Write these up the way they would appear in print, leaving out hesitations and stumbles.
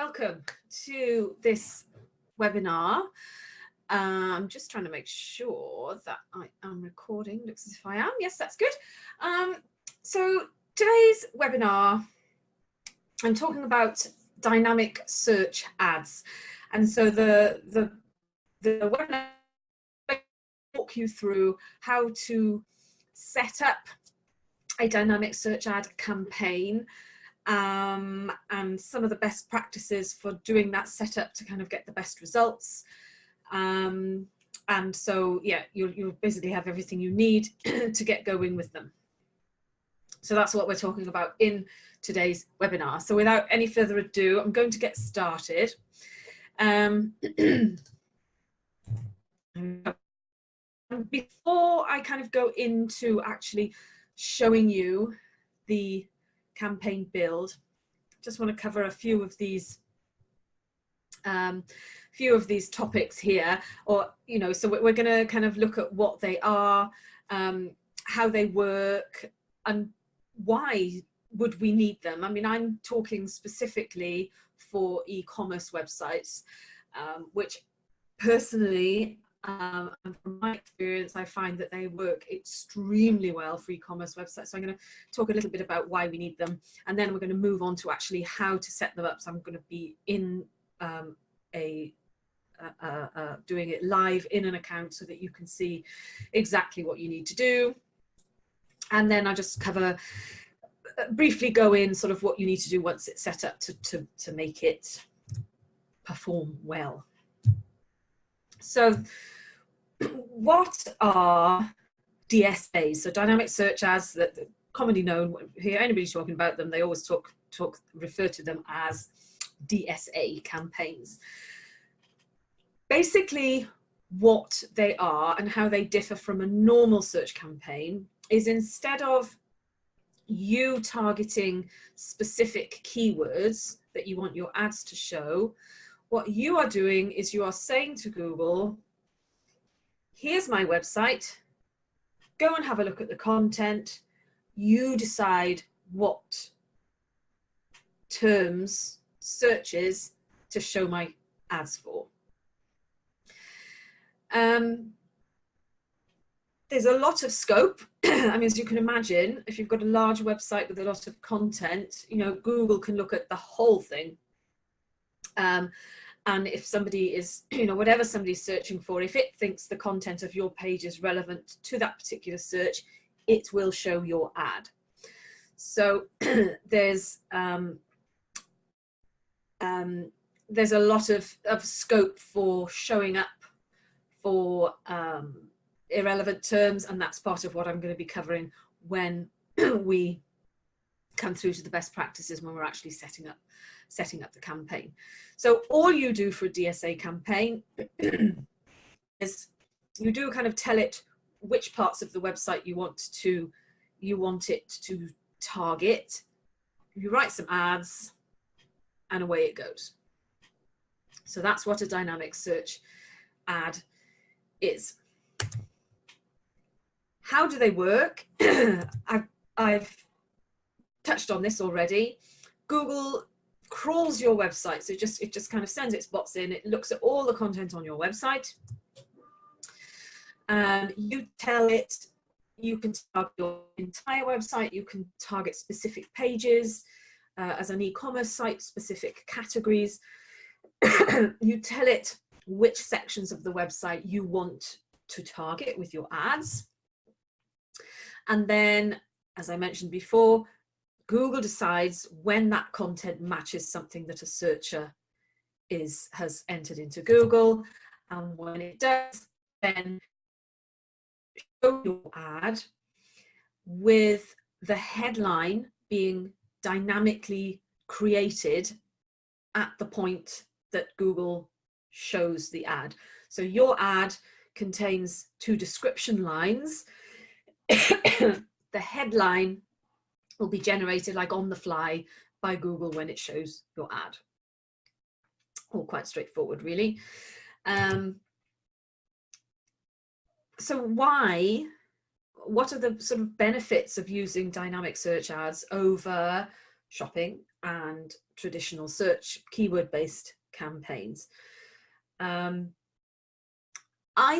welcome to this webinar. I'm just trying to make sure that I am recording. Looks as if I am. Yes, that's good. So today's webinar, I'm talking about dynamic search ads. And so the webinar will walk you through how to set up a dynamic search ad campaign, and some of the best practices for doing that setup to kind of get the best results. And so, yeah, you'll basically have everything you need to get going with them. So that's what we're talking about in today's webinar. So without any further ado, I'm going to get started. Before I kind of go into actually showing you the campaign build, just want to cover a few of these topics here, or so we're going to kind of look at what they are, how they work, and why would we need them. I mean, I'm talking specifically for e-commerce websites, which personally, and from my experience, I find that they work extremely well for e-commerce websites. So I'm going to talk a little bit about why we need them, and then we're going to move on to actually how to set them up. So I'm going to be in doing it live in an account so that you can see exactly what you need to do. And then I'll just briefly go in sort of what you need to do once it's set up to make it perform well. So what are DSAs? So dynamic search ads, that commonly known, hear anybody talking about them, they always refer to them as DSA campaigns. Basically, what they are and how they differ from a normal search campaign is, instead of you targeting specific keywords that you want your ads to show, what you are doing is you are saying to Google, here's my website, go and have a look at the content, you decide what terms, searches to show my ads for. There's a lot of scope. I mean, as you can imagine, if you've got a large website with a lot of content, Google can look at the whole thing. And if somebody is, whatever somebody's searching for, if it thinks the content of your page is relevant to that particular search, it will show your ad. So there's a lot of scope for showing up for irrelevant terms, and that's part of what I'm going to be covering when we come through to the best practices when we're actually setting up the campaign. So all you do for a DSA campaign is you do kind of tell it which parts of the website you want it to target. You write some ads, and away it goes. So that's what a dynamic search ad is. How do they work? I've touched on this already. Google crawls your website, so it just kind of sends its bots in. It looks at all the content on your website, and you tell it you can target your entire website, you can target specific pages, as an e-commerce site, specific categories. You tell it which sections of the website you want to target with your ads. And then, as I mentioned before, Google decides when that content matches something that a searcher has entered into Google. And when it does, then show your ad with the headline being dynamically created at the point that Google shows the ad. So your ad contains 2 description lines. The headline will be generated like on the fly by Google when it shows your ad. All quite straightforward, really. So what are the sort of benefits of using dynamic search ads over shopping, and traditional search keyword-based campaigns. I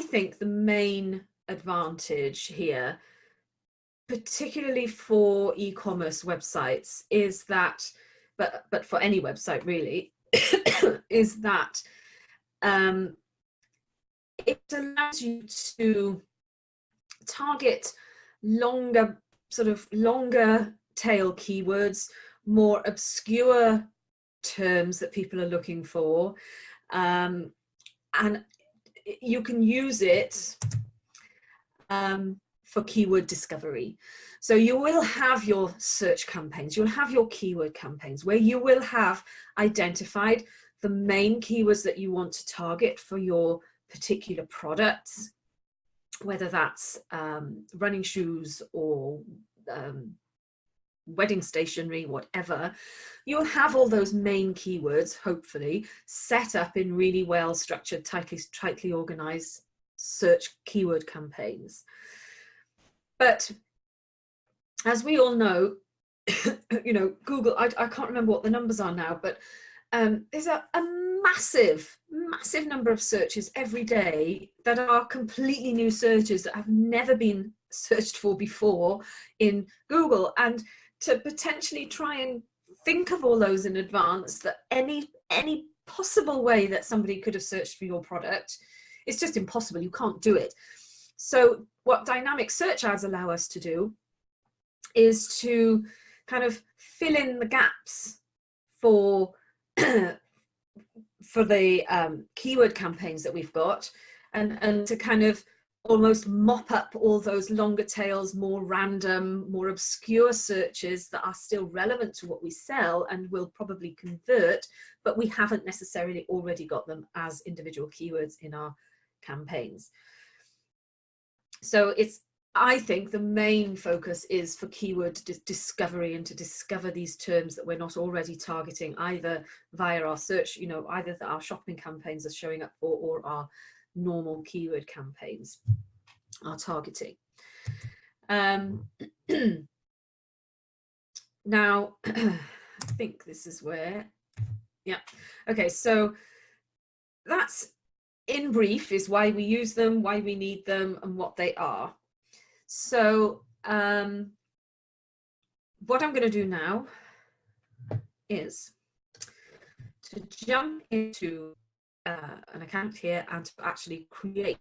think the main advantage here, particularly for e-commerce websites, is that, but for any website really, is that it allows you to target longer tail keywords, more obscure terms that people are looking for, and you can use it for keyword discovery. So you will have your search campaigns, you'll have your keyword campaigns where you will have identified the main keywords that you want to target for your particular products, whether that's running shoes or wedding stationery, whatever. You'll have all those main keywords, hopefully, set up in really well structured, tightly organized search keyword campaigns. But as we all know, you know, Google, I can't remember what the numbers are now, but there's a massive number of searches every day that are completely new searches that have never been searched for before in Google. And to potentially try and think of all those in advance, that any possible way that somebody could have searched for your product, it's just impossible. You can't do it. So what dynamic search ads allow us to do is to kind of fill in the gaps for for the keyword campaigns that we've got, and to kind of almost mop up all those longer tails, more random, more obscure searches that are still relevant to what we sell and will probably convert, but we haven't necessarily already got them as individual keywords in our campaigns. So it's, I think the main focus is for keyword discovery, and to discover these terms that we're not already targeting either via our search, you know, either that our shopping campaigns are showing up for, or our normal keyword campaigns are targeting. Now, I think this is where, yeah, okay, so that's in brief is why we use them, why we need them, and what they are. So what I'm going to do now is to jump into an account here and to actually create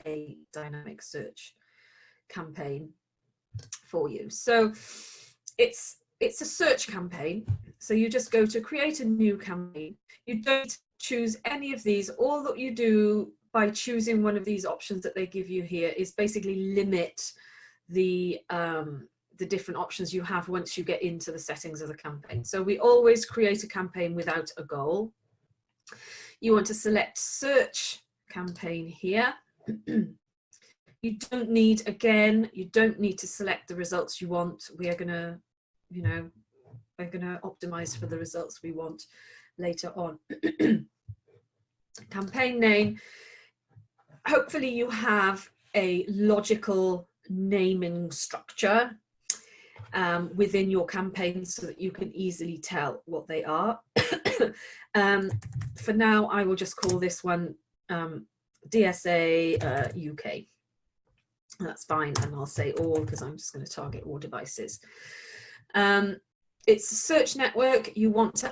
a dynamic search campaign for you. So it's a search campaign. So you just go to create a new campaign. You don't choose any of these. All that you do by choosing one of these options that they give you here is basically limit the different options you have once you get into the settings of the campaign. So we always create a campaign without a goal. You want to select search campaign here. You don't need, again, you don't need to select the results you want. We are gonna, you know, we're gonna optimize for the results we want later on. Campaign name. Hopefully you have a logical naming structure within your campaign so that you can easily tell what they are. For now, I will just call this one DSA UK. That's fine, and I'll say all because I'm just going to target all devices. It's a search network. You want to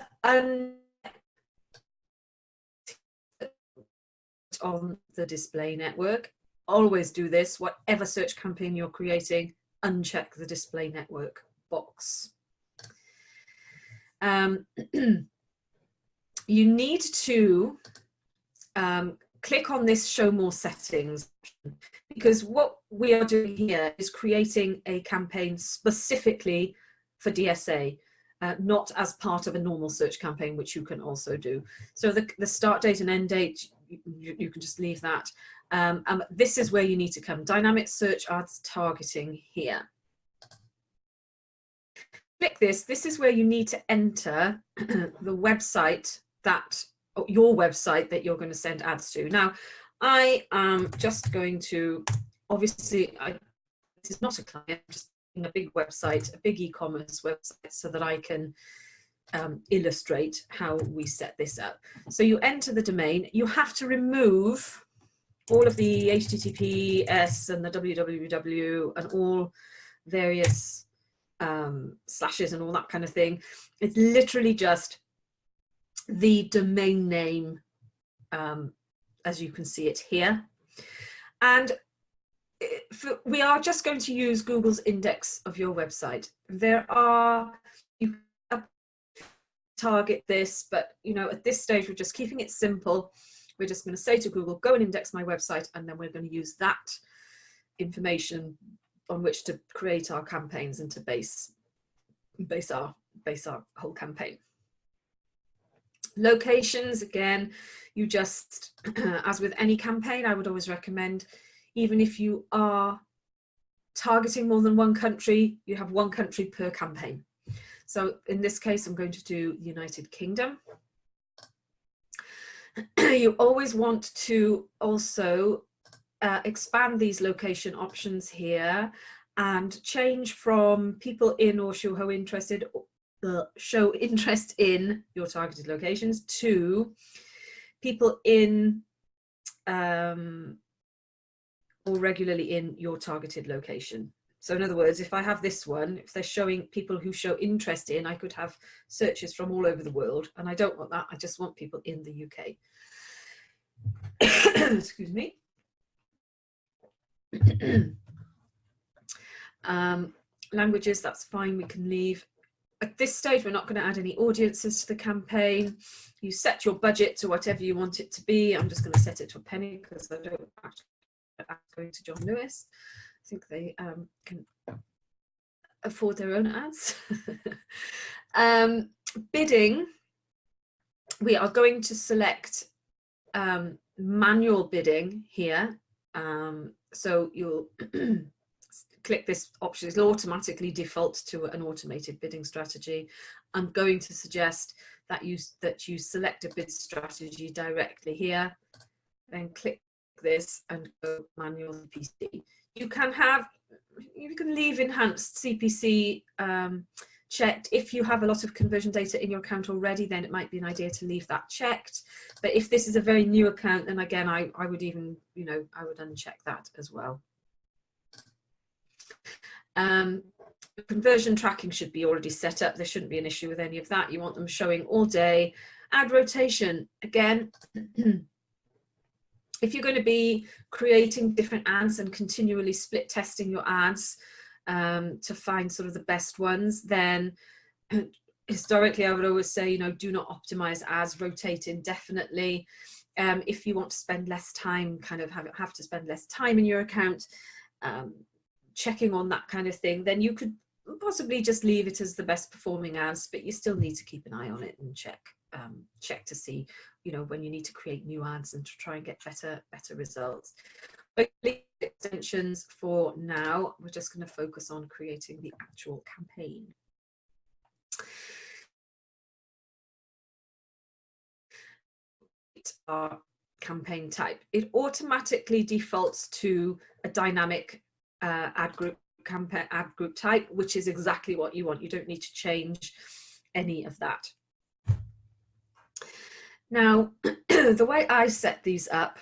on the display network. Always do this, whatever search campaign you're creating, uncheck the display network box. You need to click on this show more settings, because what we are doing here is creating a campaign specifically for DSA, not as part of a normal search campaign, which you can also do. So the start date and end date, you can just leave that. This is where you need to come. Dynamic search ads targeting here. Click this. This is where you need to enter the website that, your website that you're going to send ads to. Now, I am just going to, obviously, this is not a client, I'm just in a big website, a big e-commerce website, so that I can illustrate how we set this up. So you enter the domain, you have to remove all of the HTTPS and the www and all various slashes and all that kind of thing. It's literally just the domain name, as you can see it here. And we are just going to use Google's index of your website. You can target this, but at this stage we're just keeping it simple. We're just going to say to Google, go and index my website, and then we're going to use that information on which to create our campaigns and to base our whole campaign. Locations, again, you just, as with any campaign, I would always recommend, even if you are targeting more than one country, you have one country per campaign. So in this case, I'm going to do United Kingdom. You always want to also expand these location options here and change from people in or show interest in your targeted locations to people in or regularly in your targeted location. So in other words, if I have this one, if they're showing people who show interest in, I could have searches from all over the world, and I don't want that. I just want people in the UK. Excuse me. Languages, that's fine, we can leave. At this stage, we're not going to add any audiences to the campaign. You set your budget to whatever you want it to be. I'm just going to set it to a penny because I don't actually going to John Lewis. I think they can afford their own ads. Bidding, we are going to select manual bidding here. So you'll click this option. It'll automatically default to an automated bidding strategy. I'm going to suggest that you select a bid strategy directly here, then click this and go manual CPC. You can leave enhanced CPC checked. If you have a lot of conversion data in your account already, then it might be an idea to leave that checked. But if this is a very new account, then again, I would even, I would uncheck that as well. Conversion tracking should be already set up. There shouldn't be an issue with any of that. You want them showing all day. Ad rotation, again, if you're going to be creating different ads and continually split testing your ads to find sort of the best ones, then historically I would always say, do not optimize ads, rotate indefinitely. If you want to spend less time, kind of have to spend less time in your account, checking on that kind of thing, then you could possibly just leave it as the best performing ads, but you still need to keep an eye on it and check to see, when you need to create new ads and to try and get better results. But extensions for now, we're just going to focus on creating the actual campaign. Our campaign type, it automatically defaults to a dynamic ad group type, which is exactly what you want. You don't need to change any of that. Now, the way I set these up,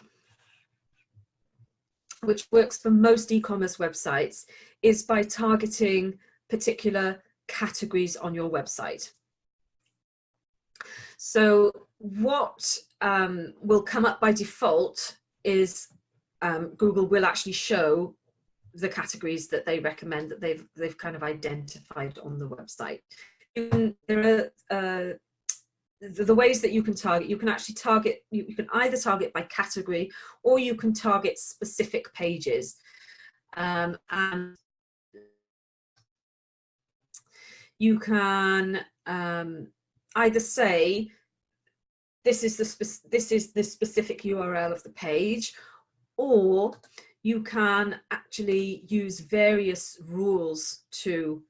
which works for most e-commerce websites, is by targeting particular categories on your website. So what will come up by default is Google will actually show the categories that they recommend, that they've kind of identified on the website. There are the ways that you can target. You can actually target, you can either target by category, or you can target specific pages. And you can either say, this is the specific URL of the page, or you can actually use various rules to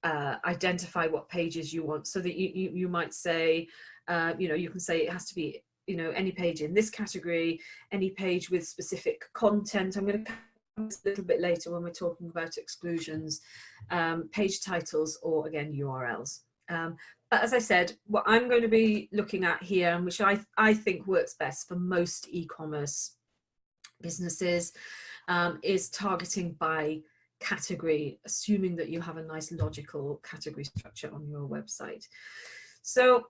identify what pages you want. So that you might say, you can say it has to be, any page in this category, any page with specific content. I'm going to cover this a little bit later when we're talking about exclusions, page titles, or again, URLs. as I said, what I'm going to be looking at here, and which I think works best for most e-commerce businesses, is targeting by category, assuming that you have a nice logical category structure on your website. So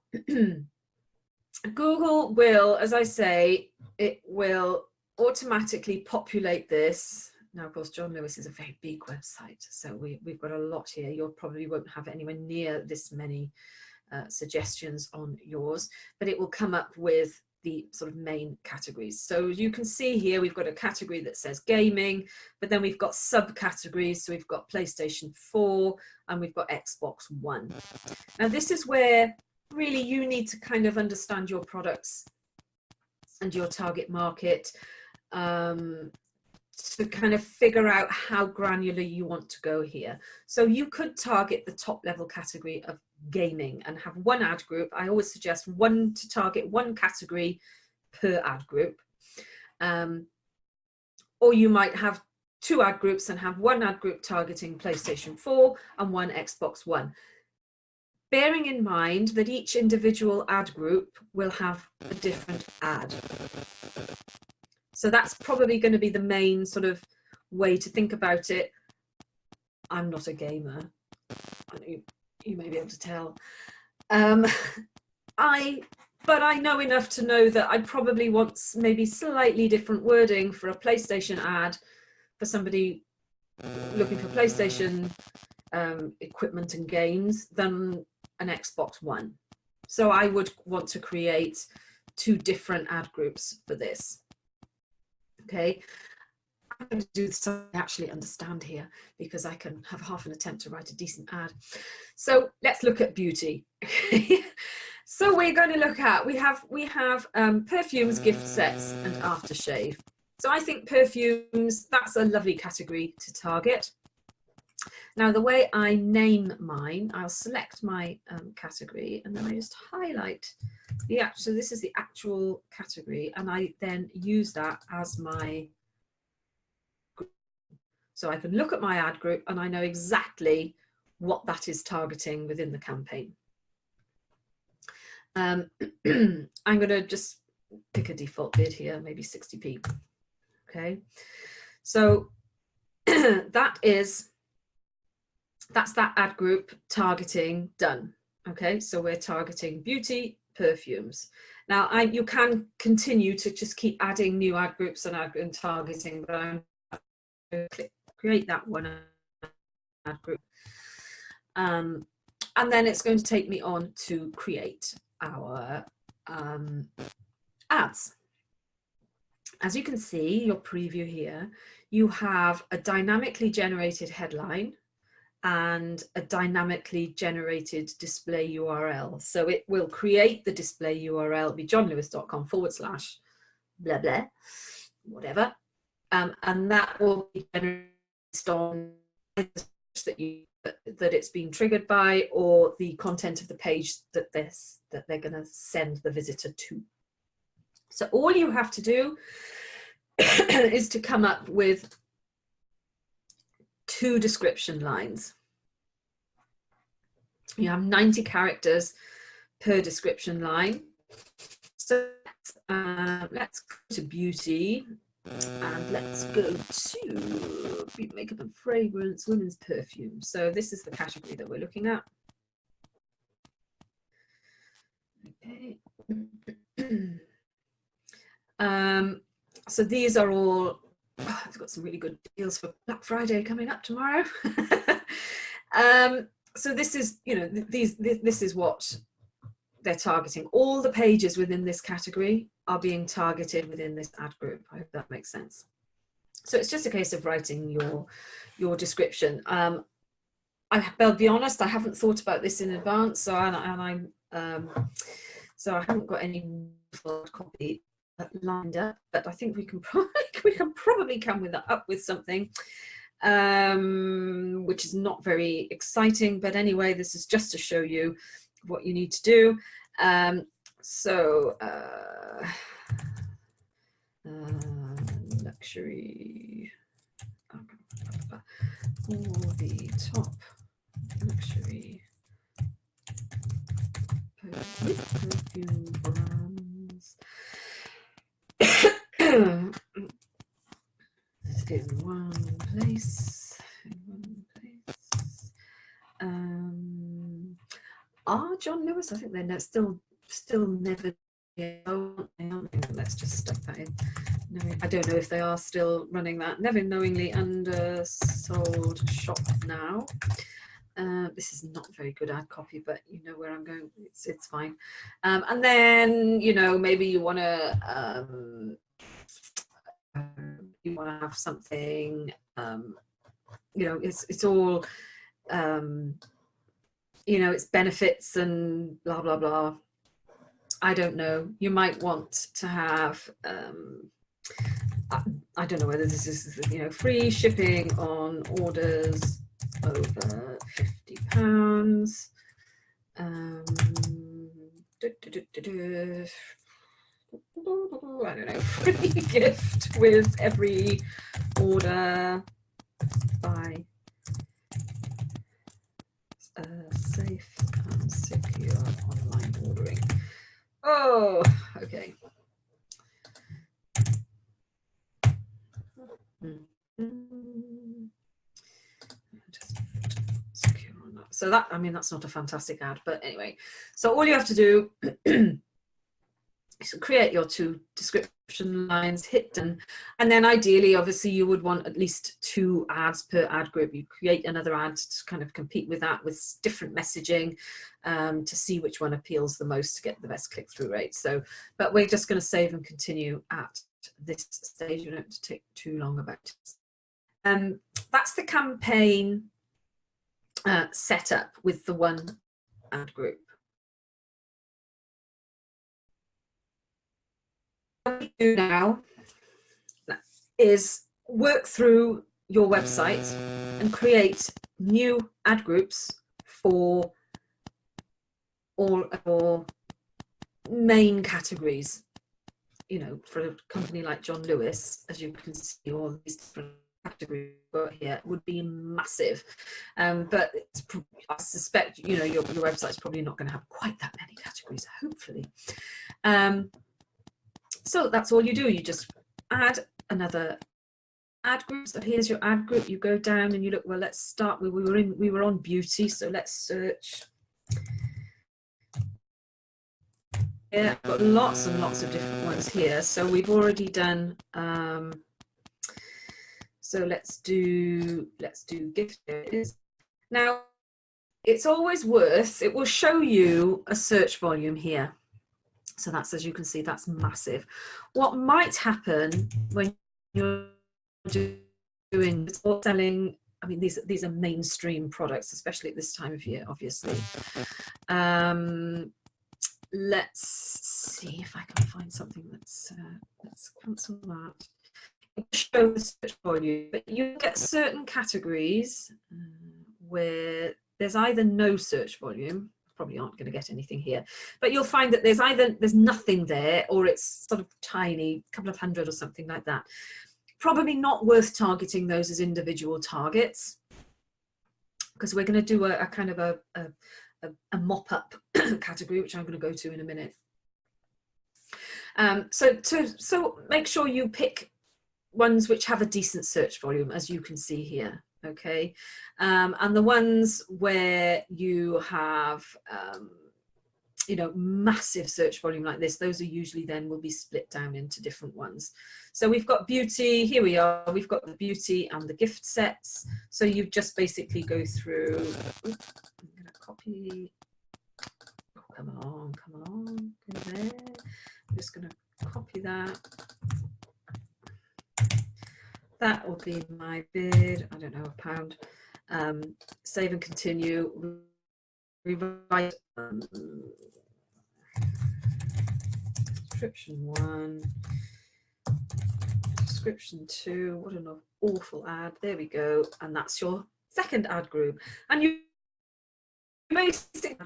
Google will, as I say, it will automatically populate this. Now, of course, John Lewis is a very big website, so we've got a lot here. You probably won't have anywhere near this many suggestions on yours, but it will come up with the sort of main categories. So you can see here, we've got a category that says gaming, but then we've got subcategories. So we've got PlayStation 4 and we've got Xbox One. Now, this is where really you need to kind of understand your products and your target market to kind of figure out how granular you want to go here. So you could target the top level category of gaming and have one ad group. I always suggest to target one category per ad group. Or you might have 2 ad groups and have one ad group targeting PlayStation 4 and one Xbox One. Bearing in mind that each individual ad group will have a different ad. So that's probably going to be the main sort of way to think about it. I'm not a gamer. You may be able to tell. But I know enough to know that I probably want maybe slightly different wording for a PlayStation ad for somebody looking for PlayStation equipment and games than an Xbox One. So I would want to create 2 different ad groups for this. Okay, I'm going to do something I actually understand here because I can have half an attempt to write a decent ad. So let's look at beauty. So we're going to look at, we have perfumes, gift sets and aftershave. So I think perfumes, that's a lovely category to target. Now the way I name mine, I'll select my category and then I just highlight the actual, so this is the actual category, and I then use that as my group. So I can look at my ad group and I know exactly what that is targeting within the campaign. I'm going to just pick a default bid here, maybe 60p. Okay, so that's that ad group targeting done. Okay, so we're targeting beauty, perfumes. Now you can continue to just keep adding new ad groups and targeting, but I'm going to create that one ad group. And then it's going to take me on to create our ads. As you can see, your preview here, you have a dynamically generated headline and a dynamically generated display URL. So it will create the display URL, be johnlewis.com/blah blah, whatever, and that will be generated on that it's been triggered by, or the content of the page that they're going to send the visitor to. So all you have to do is to come up with 2 description lines. You have 90 characters per description line. So let's go to beauty and let's go to beauty, makeup and fragrance, women's perfume. So this is the category that we're looking at. Okay. So these are all, I've got some really good deals for Black Friday coming up tomorrow. So this is, you know, this is what they're targeting. All the pages within this category are being targeted within this ad group. I hope that makes sense. So it's just a case of writing your description. I'll be honest, I haven't thought about this in advance, so so I haven't got any copy lined up, but I think we can probably come up with something which is not very exciting, but anyway, this is just to show you what you need to do. Luxury, all the top luxury Perfume brands in one place. John Lewis, I think they're still never. Let's just stuck that in. I don't know if they are still running that. Never knowingly undersold shop now. This is not very good ad copy, but you know where I'm going. It's fine. And then, you know, maybe you want to have something. You know, it's all. You know, it's benefits and blah blah blah. I don't know. You might want to have. I don't know whether this is, you know, free shipping on orders over £50. I don't know, free gift with every order by safe and secure online ordering. Oh, okay. So that, I mean, that's not a fantastic ad, but anyway. So all you have to do is create your 2 description lines, hit done, and then ideally, obviously, you would want at least 2 ads per ad group. You create another ad to kind of compete with that with different messaging to see which one appeals the most to get the best click-through rate. So, but we're just going to save and continue at this stage. You don't have to take too long about it. That's the campaign set up with the 1 ad group. What we do now is work through your website and create new ad groups for all your main categories. You know, for a company like John Lewis, as you can see, all these different categories here would be massive, but I suspect, you know, your website's probably not going to have quite that many categories, hopefully. So that's all you do. You just add another ad group. So here's your ad group. You go down and you look. Well, let's start with we were on beauty. So let's search. Yeah, I've got lots and lots of different ones here. So we've already done. So let's do gift. Now, it's always worth. It will show you a search volume here. So that's, as you can see, that's massive. What might happen when you're doing or selling, I mean, these are mainstream products, especially at this time of year, obviously. Let's see if I can find something that's, let's cancel that. Show the search volume, but you get certain categories where there's either no search volume, probably aren't going to get anything here, but you'll find that there's nothing there, or it's sort of tiny, a couple of hundred or something like that. Probably not worth targeting those as individual targets, because we're going to do a kind of a mop-up category, which I'm going to go to in a minute. So make sure you pick ones which have a decent search volume, as you can see here. Okay, and the ones where you have you know, massive search volume like this, those are usually then will be split down into different ones. So we've got beauty, here we are, we've got the beauty and the gift sets. So you just basically go through, oops, I'm gonna copy, oh, come along, go there. I'm just gonna copy that. That will be my bid, I don't know, £1. Save and continue. Rewrite description 1, description 2. What an awful ad. There we go. And that's your second ad group. And you basically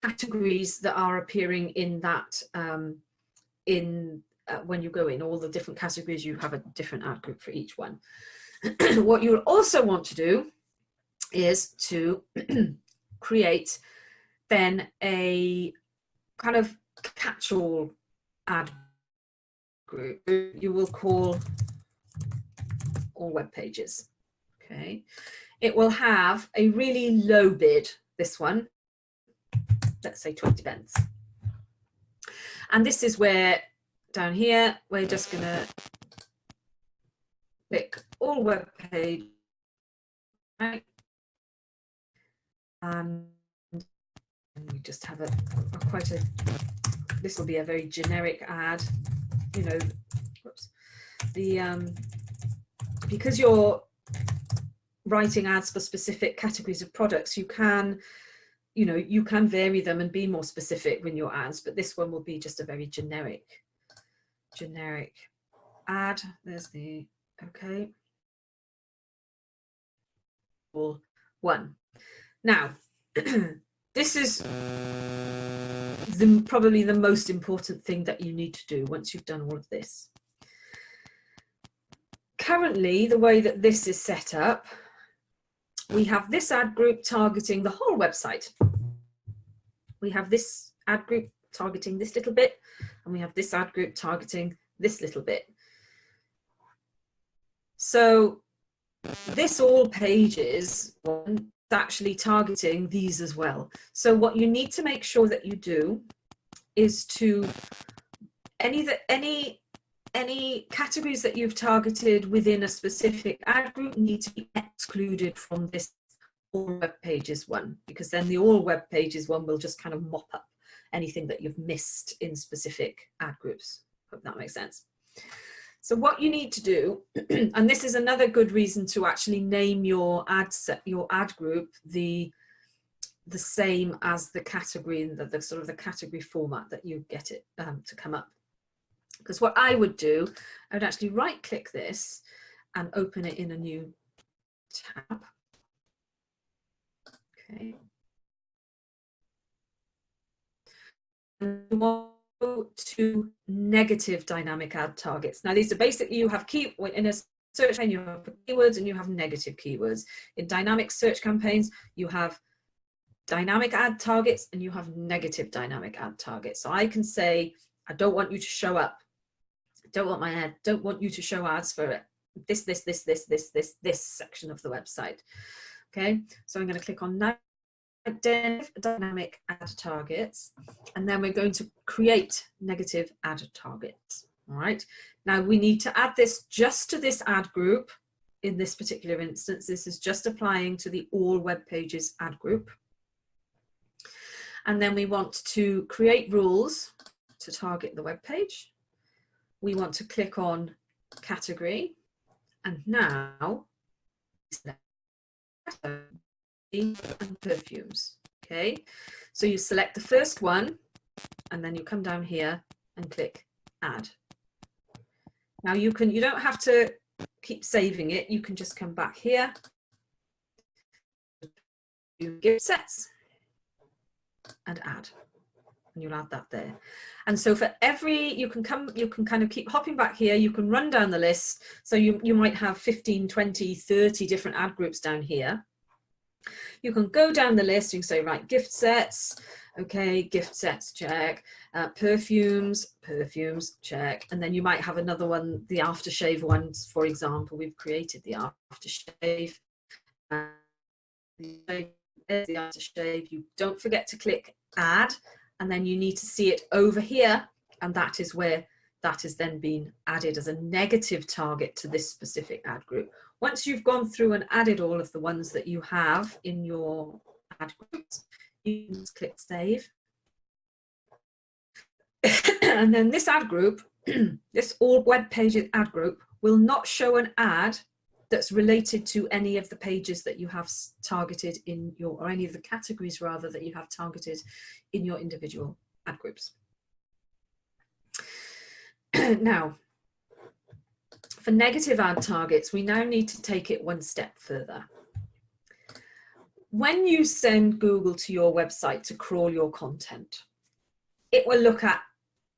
categories that are appearing in that when you go in all the different categories, you have a different ad group for each one. What you also want to do is to create then a kind of catch-all ad group you will call all web pages. Okay, it will have a really low bid, this one, let's say 20 pence. And this is where, down here, we're just going to click all web page, right? And we just have this will be a very generic ad, you know, whoops. Because you're writing ads for specific categories of products, you can vary them and be more specific in your ads, but this one will be just a very generic ad. There's the, okay. One. Now, this is probably the most important thing that you need to do once you've done all of this. Currently, the way that this is set up, we have this ad group targeting the whole website. We have this ad group targeting this little bit, and we have this ad group targeting this little bit. So this all pages is actually targeting these as well. So what you need to make sure that you do is to any categories that you've targeted within a specific ad group need to be excluded from this all web pages one, because then the all web pages one will just kind of mop up anything that you've missed in specific ad groups. Hope that makes sense. So what you need to do, and this is another good reason to actually name your ad group the same as the category and the sort of the category format that you get it to come up. Because what I would do, I would actually right click this and open it in a new tab. Okay. And go to negative dynamic ad targets. Now these are basically, you have in a search campaign you have keywords and you have negative keywords. In dynamic search campaigns you have dynamic ad targets and you have negative dynamic ad targets. So I can say, I don't want you to show up. Don't want you to show ads for this section of the website. Okay, so I'm going to click on dynamic ad targets, and then we're going to create negative ad targets. All right, now we need to add this just to this ad group. In this particular instance, this is just applying to the all web pages ad group. And then we want to create rules to target the web page. We want to click on category, and now and perfumes. Okay, so you select the first one and then you come down here and click add. Now you don't have to keep saving it, you can just come back here, you give sets and add, and you'll add that there. And so for every, you can kind of keep hopping back here, you can run down the list. So you might have 15, 20, 30 different ad groups down here. You can go down the list, you can say, right, gift sets, okay, gift sets, check, perfumes, check, and then you might have another one, the aftershave ones, for example. We've created the aftershave. There's the aftershave. You don't forget to click add, and then you need to see it over here, and that is where that has then been added as a negative target to this specific ad group. Once you've gone through and added all of the ones that you have in your ad groups, you can just click save. And then this ad group, this all web pages ad group, will not show an ad that's related to any of the pages that you have targeted in your, or any of the categories rather that you have targeted in your individual ad groups. Now, for negative ad targets, we now need to take it one step further. When you send Google to your website to crawl your content, it will look at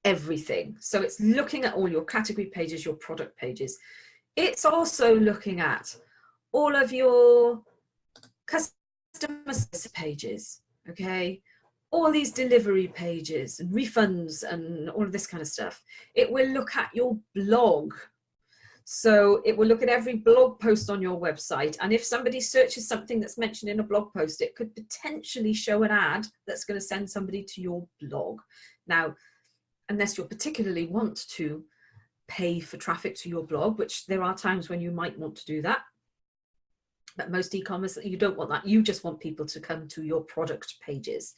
everything. So it's looking at all your category pages, your product pages. It's also looking at all of your customer service pages, okay? all these delivery pages and refunds and all of this kind of stuff. It will look at your blog. So it will look at every blog post on your website. And if somebody searches something that's mentioned in a blog post, it could potentially show an ad that's going to send somebody to your blog. Now, unless you particularly want to pay for traffic to your blog, which there are times when you might want to do that. But most e-commerce, you don't want that. You just want people to come to your product pages.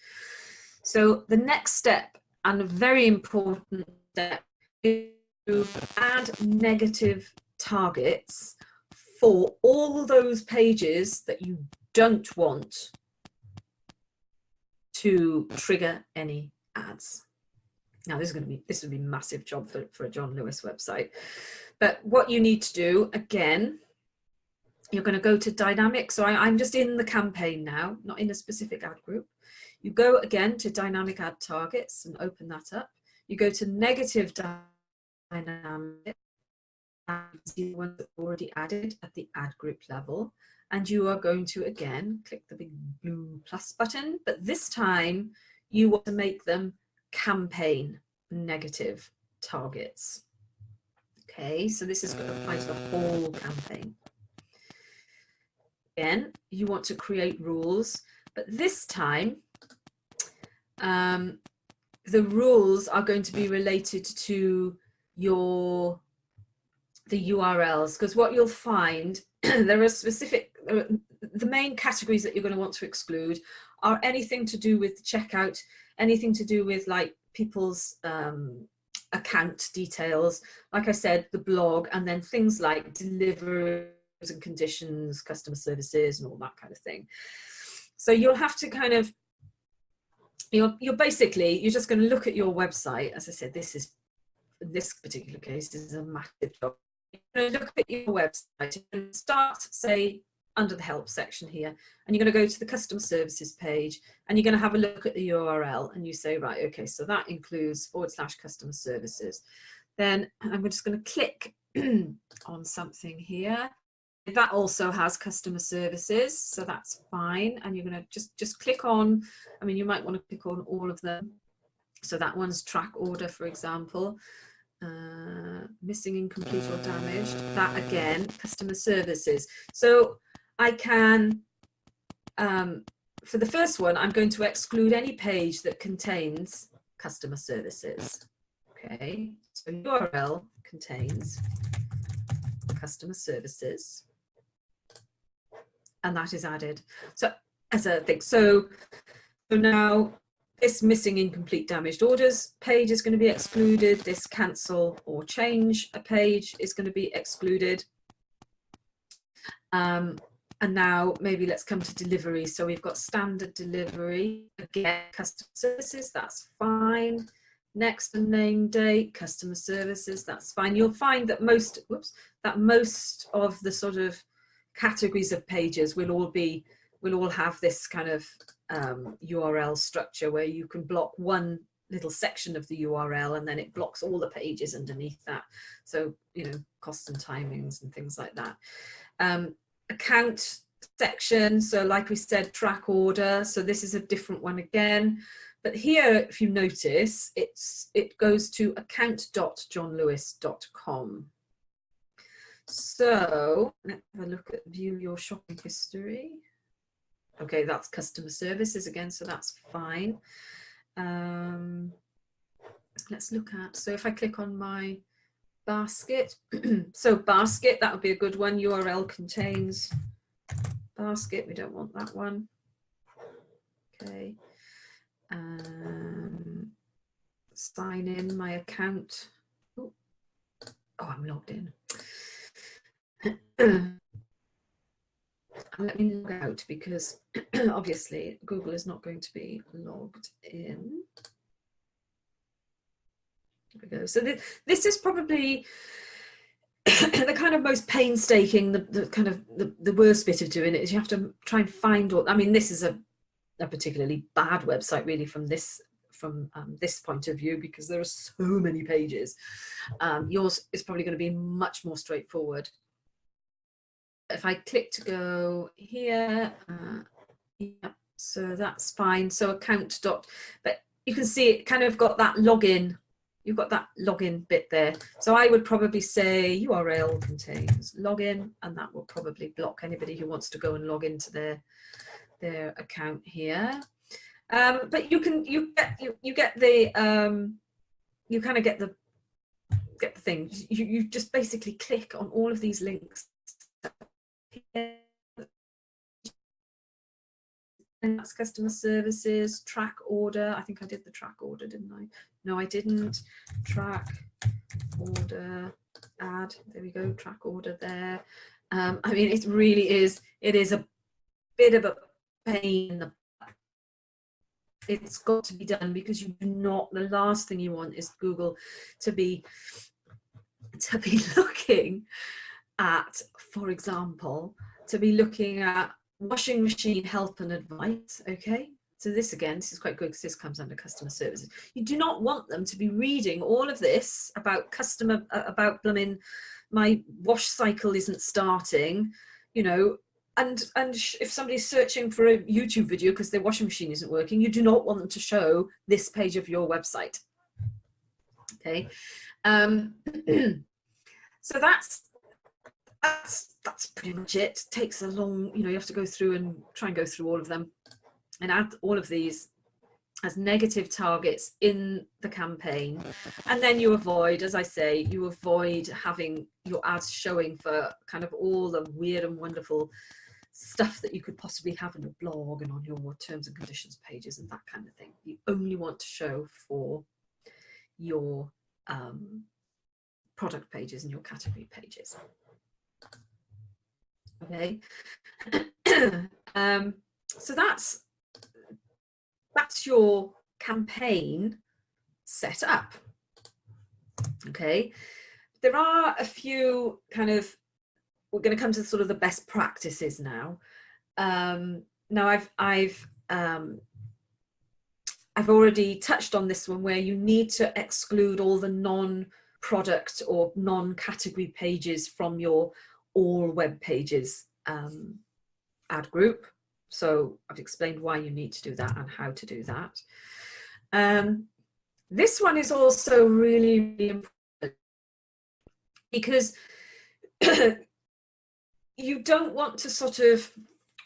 So the next step, and a very important step, is to add negative targets for all those pages that you don't want to trigger any ads. Now this would be a massive job for a John Lewis website. But what you need to do, again, you're going to go to dynamic. So I'm just in the campaign now, not in a specific ad group. You go again to dynamic ad targets and open that up. You go to negative dynamic, and see the ones that are already added at the ad group level. And you are going to, again, click the big blue plus button, but this time you want to make them campaign negative targets. Okay, so this is going to apply to the whole campaign. Again, you want to create rules, but this time the rules are going to be related to the URLs, because what you'll find, there are specific, the main categories that you're going to want to exclude are anything to do with checkout, anything to do with like people's account details, like I said, the blog, and then things like delivery and conditions, customer services, and all that kind of thing. So you'll have to kind of, you're just going to look at your website. As I said, in this particular case, is a massive job. You're going to look at your website and start, say, under the help section here, and you're going to go to the customer services page, and you're going to have a look at the URL, and you say, right, okay, so that includes / customer services. Then I'm just going to click on something here. That also has customer services, so that's fine. And you're going to just click on, I mean, you might want to click on all of them. So that one's track order, for example, missing, incomplete, or damaged. That again, customer services. So I can, for the first one, I'm going to exclude any page that contains customer services. Okay, so URL contains customer services, and that is added. So as a thing, so now this missing, incomplete, damaged orders page is going to be excluded. This cancel or change a page is going to be excluded. And now maybe let's come to delivery. So we've got standard delivery, again, customer services, that's fine. Next and name date, customer services, that's fine. You'll find that most of the sort of categories of pages will all have this kind of URL structure where you can block one little section of the URL and then it blocks all the pages underneath that. So, you know, costs and timings and things like that. Account section, so like we said, track order. So this is a different one again. But here, if you notice, it goes to account.johnlewis.com. So let's have a look at view your shopping history. Okay, that's customer services again, so that's fine. Let's look at, so if I click on my basket, so basket, that would be a good one. URL contains basket, we don't want that one. Okay. Sign in my account. Oh, I'm logged in. Let me log out because obviously Google is not going to be logged in. There we go. So this is probably the kind of most painstaking, the kind of the worst bit of doing it is you have to try and find all, I mean, this is a particularly bad website really from this point of view because there are so many pages. Yours is probably going to be much more straightforward. If I click to go here, yeah, So that's fine. So account dot, but you can see it kind of got that login. You've got that login bit there. So I would probably say URL contains login, and that will probably block anybody who wants to go and log into their account here. But you get the you kind of get the thing. You just basically click on all of these links. And that's customer services, track order. I think I did the track order, didn't I? No, I didn't. Track order, add. There we go. Track order there. I mean, it really is. It is a bit of a pain in the butt. It's got to be done because you do not. The last thing you want is Google to be looking at, for example, to be looking at washing machine help and advice. Okay, so this again, this is quite good because this comes under customer services. You do not want them to be reading all of this about customer, about blooming my wash cycle isn't starting, you know, and if somebody's searching for a YouTube video because their washing machine isn't working, you do not want them to show this page of your website. Okay, so that's pretty much it. It takes a long, you know, you have to go through and try and go through all of them and add all of these as negative targets in the campaign. And then you avoid, as I say, you avoid having your ads showing for kind of all the weird and wonderful stuff that you could possibly have on your blog and on your terms and conditions pages and that kind of thing. You only want to show for your product pages and your category pages. Okay, so that's your campaign set up. Okay, there are a few kind of, we're going to come to sort of the best practices now. Now I've already touched on this one, where you need to exclude all the non-product or non-category pages from your all web pages ad group. So I've explained why you need to do that and how to do that. This one is also really, really important because you don't want to sort of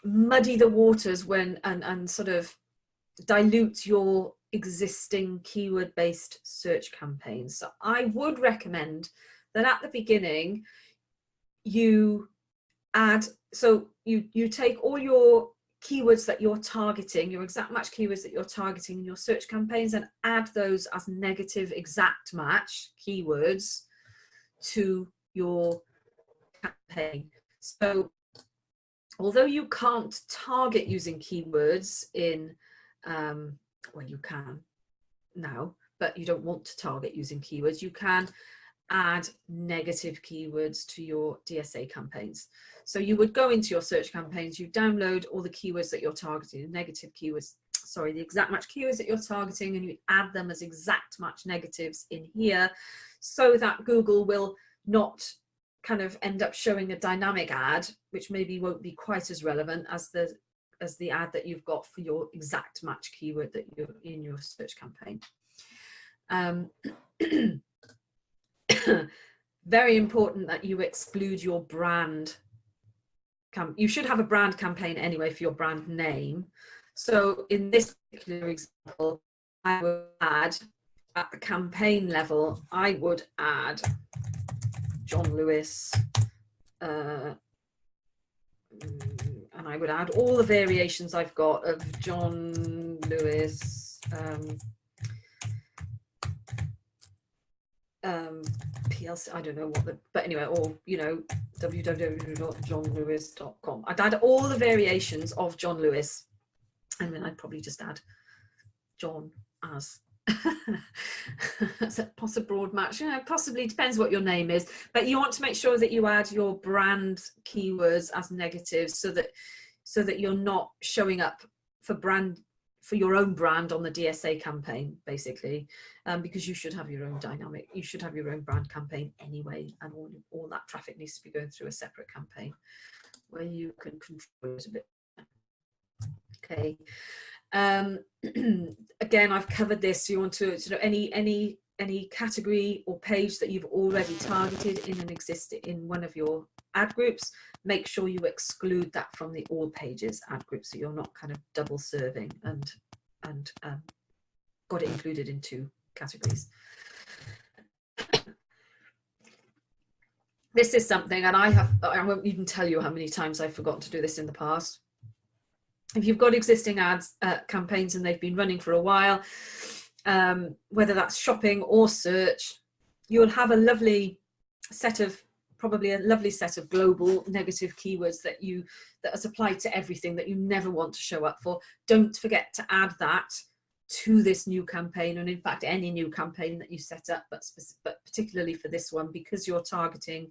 muddy the waters when and sort of dilute your existing keyword-based search campaigns. So I would recommend that at the beginning you add, so you take all your keywords that you're targeting, your exact match keywords that you're targeting in your search campaigns, and add those as negative exact match keywords to your campaign. So although you can't target using keywords in, well, you can now, but you don't want to target using keywords, you can add negative keywords to your DSA campaigns. So you would go into your search campaigns, you download all the keywords that you're targeting, the negative keywords, sorry, the exact match keywords that you're targeting, and you add them as exact match negatives in here, so that Google will not kind of end up showing a dynamic ad, which maybe won't be quite as relevant as the ad that you've got for your exact match keyword that you're in your search campaign. Very important that you exclude your brand. You should have a brand campaign anyway for your brand name. So in this particular example, I would add, at the campaign level, I would add John Lewis, and I would add all the variations I've got of John Lewis, PLC, I don't know what the, but anyway, or, you know, www.johnlewis.com. I'd add all the variations of John Lewis, and then I'd probably just add John as that's a possible broad match. You know, possibly depends what your name is, but you want to make sure that you add your brand keywords as negatives, so that you're not showing up for your own brand on the DSA campaign, basically, because you should have your own dynamic, you should have your own brand campaign anyway, and all that traffic needs to be going through a separate campaign where you can control it a bit. Okay. Again, I've covered this. So you want to sort of any category or page that you've already targeted in one of your ad groups, make sure you exclude that from the all pages ad group, so you're not kind of double serving and got it included in 2 categories. This is something, and I won't even tell you how many times I've forgotten to do this in the past. If you've got existing ads campaigns and they've been running for a while, whether that's shopping or search, you'll have a lovely set of, probably a lovely set of global negative keywords that are applied to everything that you never want to show up for. Don't forget to add that to this new campaign, and in fact any new campaign that you set up, but particularly for this one, because you're targeting,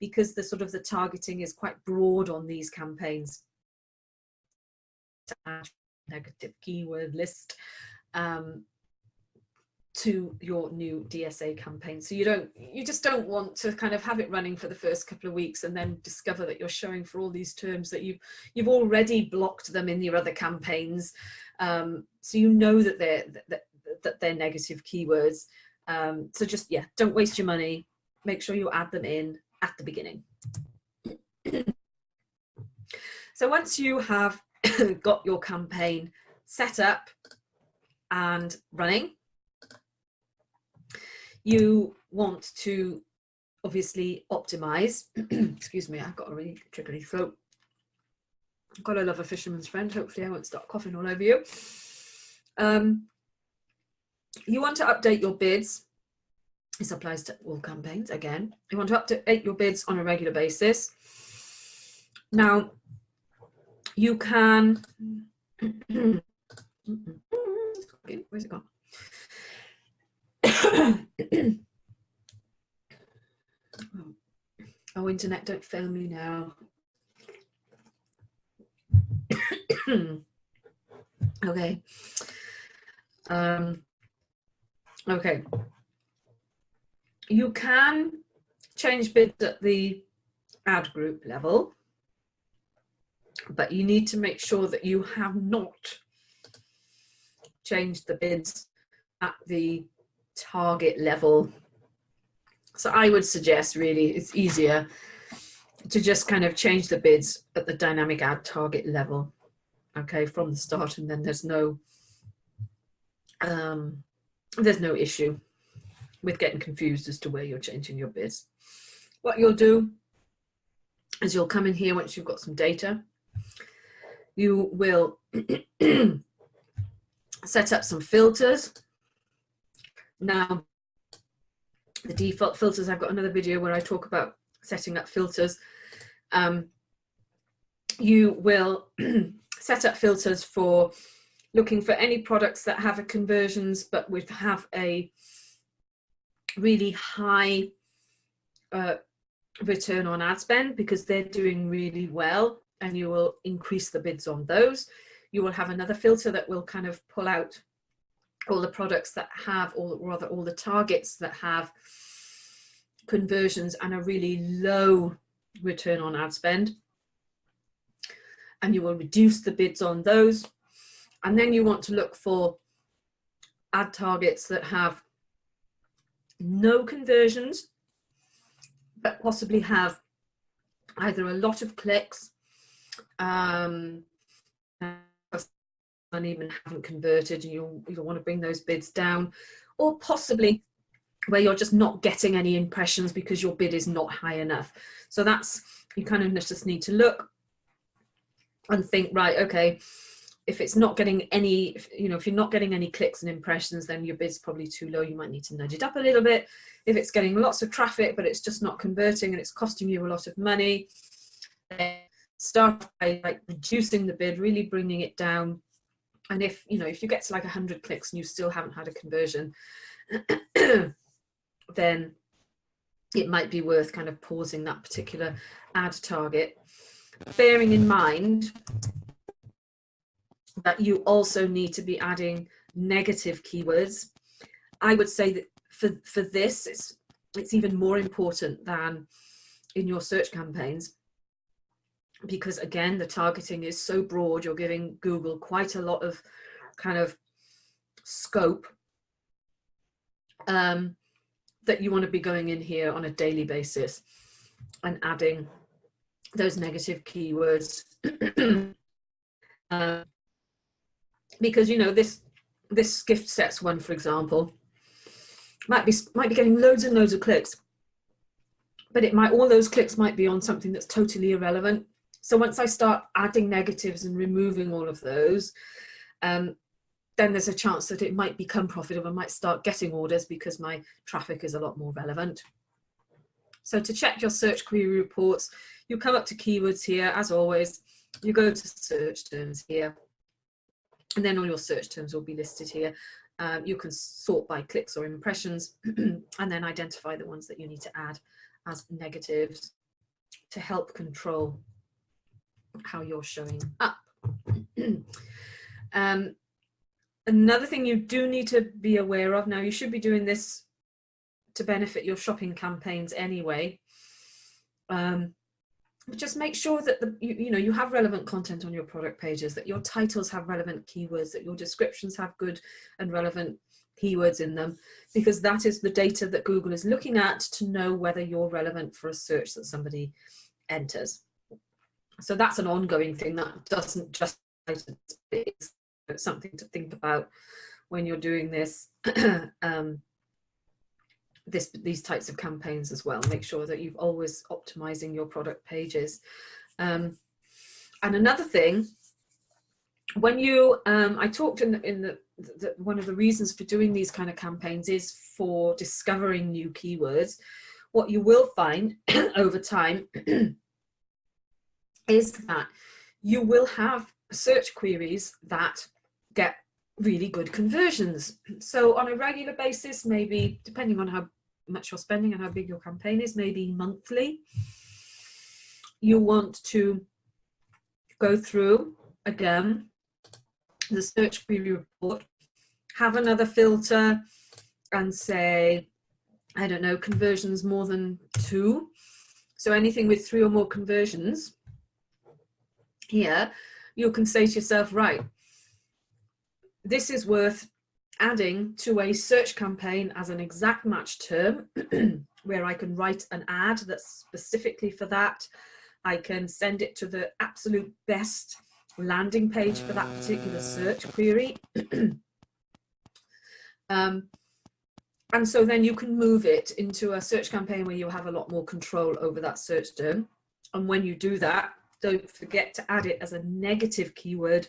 because the sort of the targeting is quite broad on these campaigns. To add negative keyword list to your new DSA campaign. So you just don't want to kind of have it running for the first couple of weeks and then discover that you're showing for all these terms that you've already blocked them in your other campaigns. So you know that they're negative keywords. So just, yeah, don't waste your money. Make sure you add them in at the beginning. So once you have got your campaign set up and running, you want to obviously optimize. Excuse me, I've got a really trickly throat. Gotta love a fisherman's friend. Hopefully I won't start coughing all over you. You want to update your bids. This applies to all campaigns again. You want to update your bids on a regular basis. Now, you can, where's it gone? Oh, internet, don't fail me now. Okay. Okay. You can change bids at the ad group level, but you need to make sure that you have not changed the bids at the target level. So I would suggest, really, it's easier to just kind of change the bids at the dynamic ad target level, okay, from the start, and then there's no issue with getting confused as to where you're changing your bids. What you'll do is you'll come in here once you've got some data. You will set up some filters. Now, the default filters, I've got another video where I talk about setting up filters. You will set up filters for looking for any products that have a conversions but would have a really high return on ad spend, because they're doing really well, and you will increase the bids on those. You will have another filter that will kind of pull out all the products that have, or rather all the targets that have conversions and a really low return on ad spend, and you will reduce the bids on those. And then you want to look for ad targets that have no conversions but possibly have either a lot of clicks and even haven't converted, and you'll want to bring those bids down, or possibly where you're just not getting any impressions because your bid is not high enough. So that's, you kind of just need to look and think, right, okay, if it's not getting any, if you're not getting any clicks and impressions, then your bid's probably too low. You might need to nudge it up a little bit. If it's getting lots of traffic but it's just not converting and it's costing you a lot of money, then start by like reducing the bid, really bringing it down. And if you get to like 100 clicks and you still haven't had a conversion, then it might be worth kind of pausing that particular ad target, bearing in mind that you also need to be adding negative keywords. I would say that for this, it's even more important than in your search campaigns. because again, the targeting is so broad, you're giving Google quite a lot of kind of scope that you want to be going in here on a daily basis and adding those negative keywords. Because, you know, this gift sets one, for example, might be getting loads and loads of clicks, but all those clicks might be on something that's totally irrelevant. So once I start adding negatives and removing all of those, then there's a chance that it might become profitable. I might start getting orders because my traffic is a lot more relevant. So to check your search query reports, you come up to keywords here, as always, you go to search terms here, and then all your search terms will be listed here. You can sort by clicks or impressions and then identify the ones that you need to add as negatives to help control how you're showing up. Another thing you do need to be aware of, now you should be doing this to benefit your shopping campaigns anyway, but just make sure that you have relevant content on your product pages, that your titles have relevant keywords, that your descriptions have good and relevant keywords in them, because that is the data that Google is looking at to know whether you're relevant for a search that somebody enters. So that's an ongoing thing. That doesn't just, it's something to think about when you're doing this, these types of campaigns as well. Make sure that you've always optimizing your product pages. And another thing, when you, I talked in one of the reasons for doing these kind of campaigns is for discovering new keywords. What you will find over time is that you will have search queries that get really good conversions. So on a regular basis, maybe depending on how much you're spending and how big your campaign is, maybe monthly, you want to go through again the search query report, have another filter and say, I don't know, conversions more than 2. So anything with 3 or more conversions here, you can say to yourself, right, this is worth adding to a search campaign as an exact match term where I can write an ad that's specifically for that. I can send it to the absolute best landing page for that particular search query. And so then you can move it into a search campaign where you have a lot more control over that search term. And when you do that, don't forget to add it as a negative keyword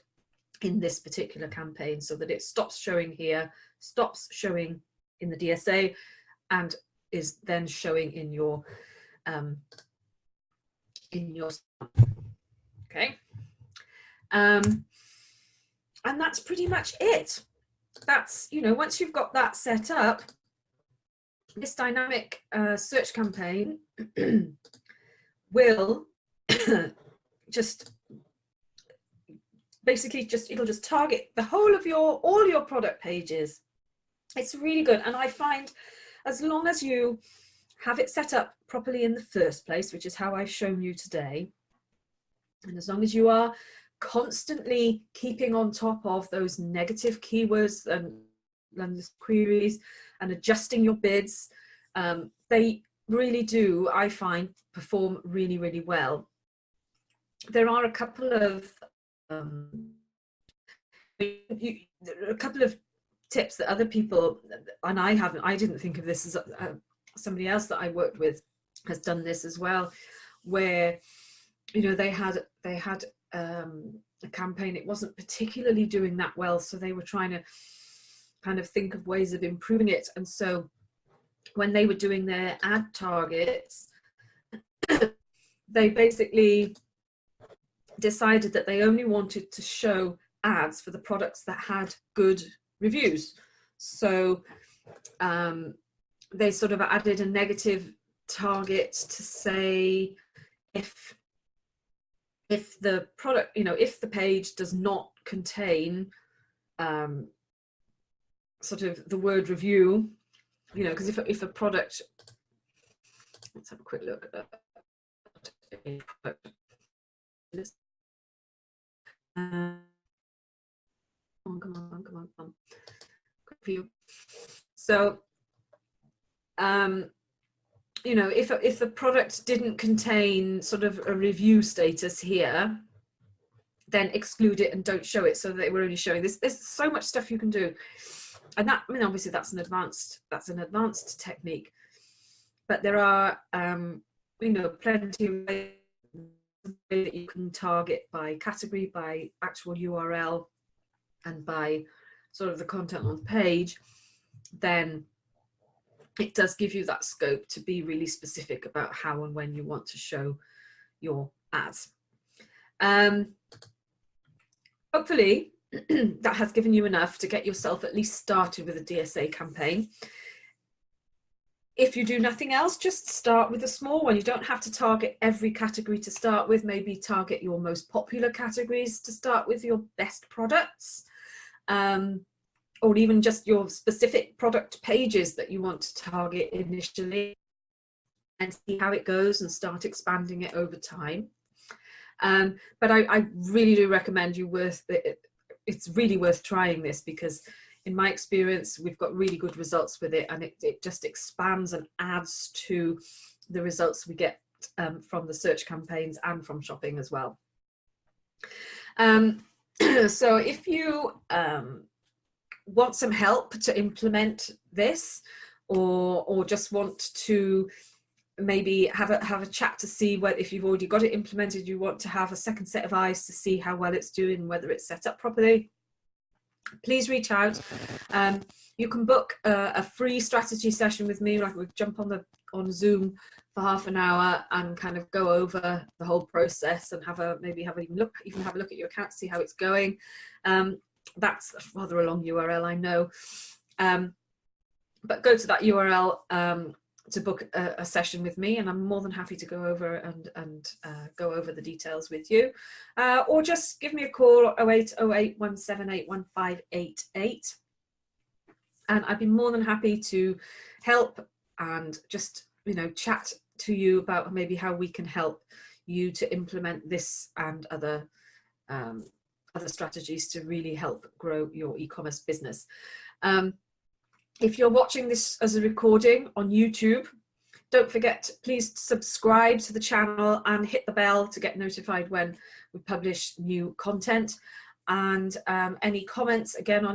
in this particular campaign so that it stops showing here, stops showing in the DSA, and is then showing in your okay. And that's pretty much it. That's, you know, once you've got that set up, this dynamic search campaign will just basically it'll just target the whole of all your product pages. It's really good. And I find as long as you have it set up properly in the first place, which is how I've shown you today, and as long as you are constantly keeping on top of those negative keywords and queries and adjusting your bids, they really do, I find, perform really, really well. There are a couple of tips that other people, and I didn't think of this as somebody else that I worked with has done this as well, where, you know, they had a campaign, it wasn't particularly doing that well, so they were trying to kind of think of ways of improving it. And so when they were doing their ad targets, they basically decided that they only wanted to show ads for the products that had good reviews. So they sort of added a negative target to say, if the product, you know, if the page does not contain sort of the word review, you know, because if a product, let's have a quick look at that. Come on. Quick view. So, you know, if the product didn't contain sort of a review status here, then exclude it and don't show it, so that we're only showing this. There's so much stuff you can do, and that, I mean, obviously that's an advanced technique, but there are you know, plenty of ways that you can target by category, by actual URL, and by sort of the content on the page. Then it does give you that scope to be really specific about how and when you want to show your ads. Hopefully that has given you enough to get yourself at least started with a DSA campaign. If you do nothing else, just start with a small one. You don't have to target every category to start with. Maybe target your most popular categories to start with, your best products, or even just your specific product pages that you want to target initially, and see how it goes and start expanding it over time. But I really do recommend it's really worth trying this, because in my experience, we've got really good results with it, and it just expands and adds to the results we get from the search campaigns and from shopping as well. So if you want some help to implement this, or just want to maybe have a chat to see whether, if you've already got it implemented, you want to have a second set of eyes to see how well it's doing, whether it's set up properly, please reach out. You can book a free strategy session with me, like we jump on Zoom for half an hour and kind of go over the whole process, and maybe have a look at your account, see how it's going. That's rather a long URL, I know, but go to that URL to book a session with me, and I'm more than happy to go over and go over the details with you, or just give me a call, 0808 178 1588, and I'd be more than happy to help and just, you know, chat to you about maybe how we can help you to implement this and other strategies to really help grow your e-commerce business. If you're watching this as a recording on YouTube, don't forget, please subscribe to the channel and hit the bell to get notified when we publish new content. And any comments, again,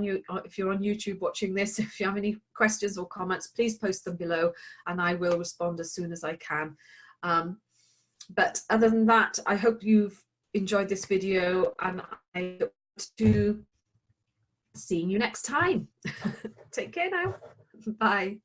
if you're on YouTube watching this, if you have any questions or comments, please post them below and I will respond as soon as I can. But other than that, I hope you've enjoyed this video, and I look forward to seeing you next time. Take care now. Bye.